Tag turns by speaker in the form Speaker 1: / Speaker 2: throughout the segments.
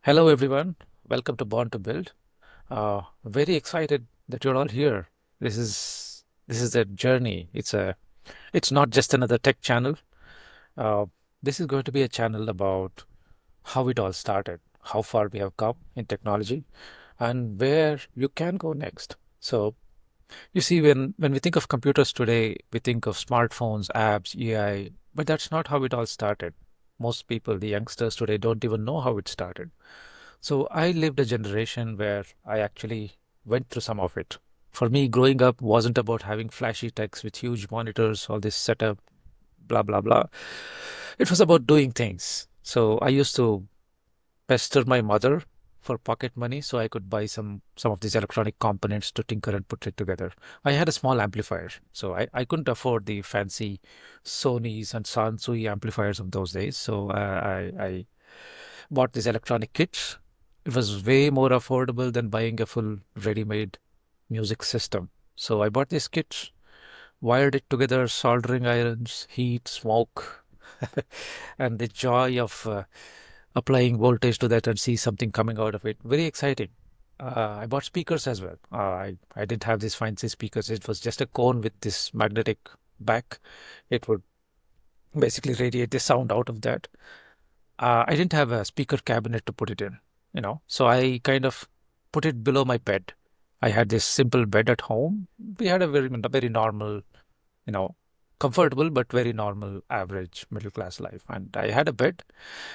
Speaker 1: Hello, everyone. Welcome to Born to Build. Very excited that you're all here. This is a journey. It's not just another tech channel. Uh, this is going to be a channel about how it all started, how far we have come in technology, and where you can go next. So you see, when we think of computers today, we think of smartphones, apps, AI, but that's not how it all started. Most people, the youngsters today, don't even know how it started. So I lived a generation where I actually went through some of it. For me, growing up wasn't about having flashy techs with huge monitors, all this setup, blah, blah, blah. It was about doing things. So I used to pester my mother for pocket money so I could buy some of these electronic components to tinker and put it together. I had a small amplifier, so I couldn't afford the fancy Sony's and Sansui amplifiers of those days. So I bought this electronic kit. It was way more affordable than buying a full ready-made music system. So I bought this kit, wired it together, soldering irons, heat, smoke, and the joy of applying voltage to that and see something coming out of it. Very exciting. I bought speakers as well. I didn't have these fancy speakers. It was just a cone with this magnetic back. It would basically radiate the sound out of that. I didn't have a speaker cabinet to put it in. So I kind of put it below my bed. I had this simple bed at home. We had a very normal, you know, comfortable but very normal average middle class life. And I had a bed,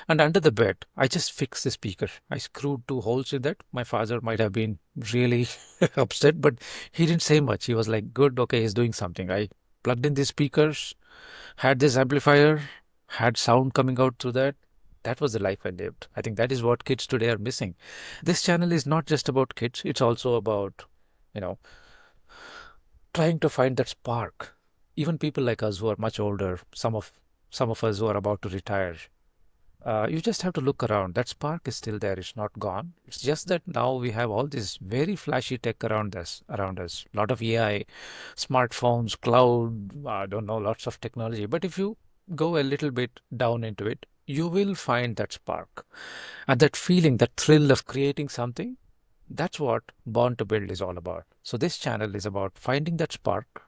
Speaker 1: and under the bed, I just fixed the speaker. I screwed two holes in that. My father might have been really upset, but he didn't say much. He was like, "Good, okay, he's doing something." I plugged in the speakers, had this amplifier, had sound coming out through that. That was the life I lived. I think that is what kids today are missing. This channel is not just about kids, it's also about, you know, trying to find that spark. Even people like us who are much older, some of us who are about to retire, you just have to look around. That spark is still there. It's not gone. It's just that now we have all this very flashy tech around us. Around us, a lot of AI, smartphones, cloud. I don't know, lots of technology. But if you go a little bit down into it, you will find that spark and that feeling, that thrill of creating something. That's what Born to Build is all about. So this channel is about finding that spark,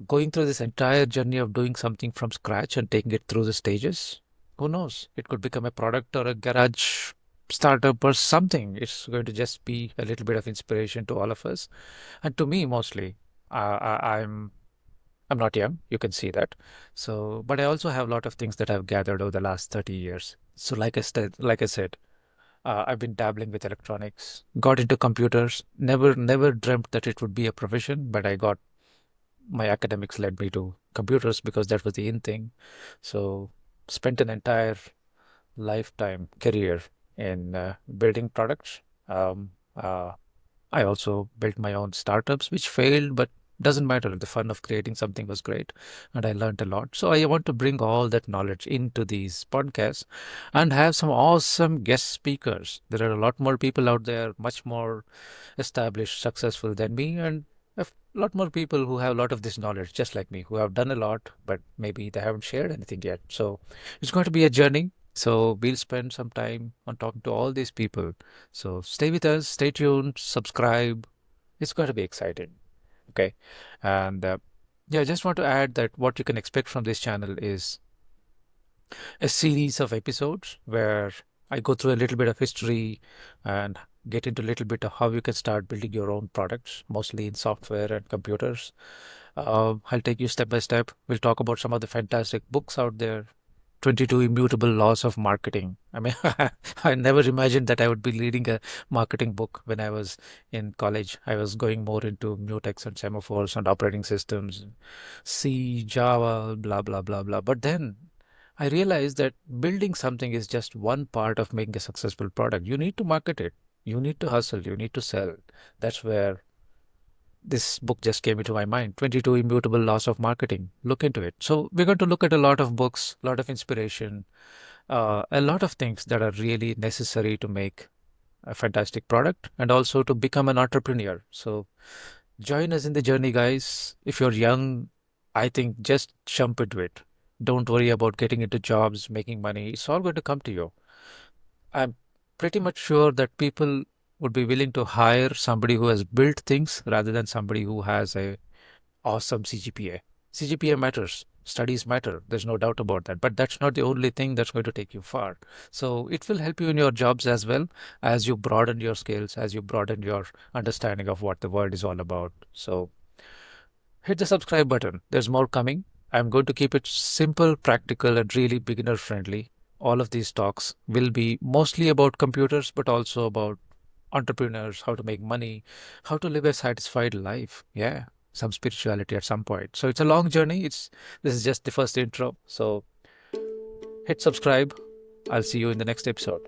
Speaker 1: going through this entire journey of doing something from scratch and taking it through the stages. Who knows? It could become a product or a garage startup or something. It's going to just be a little bit of inspiration to all of us, and to me mostly. I'm not young. You can see that. So, but I also have a lot of things that I've gathered over the last 30 years. So, like I said, I've been dabbling with electronics. Got into computers. Never dreamt that it would be a profession, but I got my academics led me to computers because that was the in thing. So spent an entire lifetime career in building products. Um, uh, I also built my own startups, which failed, but doesn't matter. The fun of creating something was great, and I learned a lot. So I want to bring all that knowledge into these podcasts and have some awesome guest speakers. There are a lot more people out there, much more established, successful than me, and a lot more people who have a lot of this knowledge, just like me, who have done a lot, but maybe they haven't shared anything yet. So it's going to be a journey. So we'll spend some time on talking to all these people. So stay with us, stay tuned, subscribe. It's going to be exciting. Okay. And yeah, I just want to add that what you can expect from this channel is a series of episodes where I go through a little bit of history and get into a little bit of how you can start building your own products, mostly in software and computers. I'll take you step by step. We'll talk about some of the fantastic books out there. 22 Immutable Laws of Marketing. I mean, I never imagined that I would be reading a marketing book when I was in college. I was going more into mutex and semaphores and operating systems, C, Java, blah, blah, blah, blah. But then I realized that building something is just one part of making a successful product. You need to market it. You need to hustle. You need to sell. That's where this book just came into my mind, 22 Immutable Laws of Marketing. Look into it. So we're going to look at a lot of books, a lot of inspiration, a lot of things that are really necessary to make a fantastic product and also to become an entrepreneur. So join us in the journey, guys. If you're young, I think just jump into it. Don't worry about getting into jobs, making money. It's all going to come to you. pretty much sure that people would be willing to hire somebody who has built things rather than somebody who has a awesome CGPA. CGPA matters. Studies matter. There's no doubt about that. But that's not the only thing that's going to take you far. So it will help you in your jobs as well as you broaden your skills, as you broaden your understanding of what the world is all about. So hit the subscribe button. There's more coming. I'm going to keep it simple, practical, and really beginner friendly. All of these talks will be mostly about computers, but also about entrepreneurs, how to make money, how to live a satisfied life. Yeah, some spirituality at some point. So it's a long journey. This is just the first intro. So hit subscribe. I'll see you in the next episode.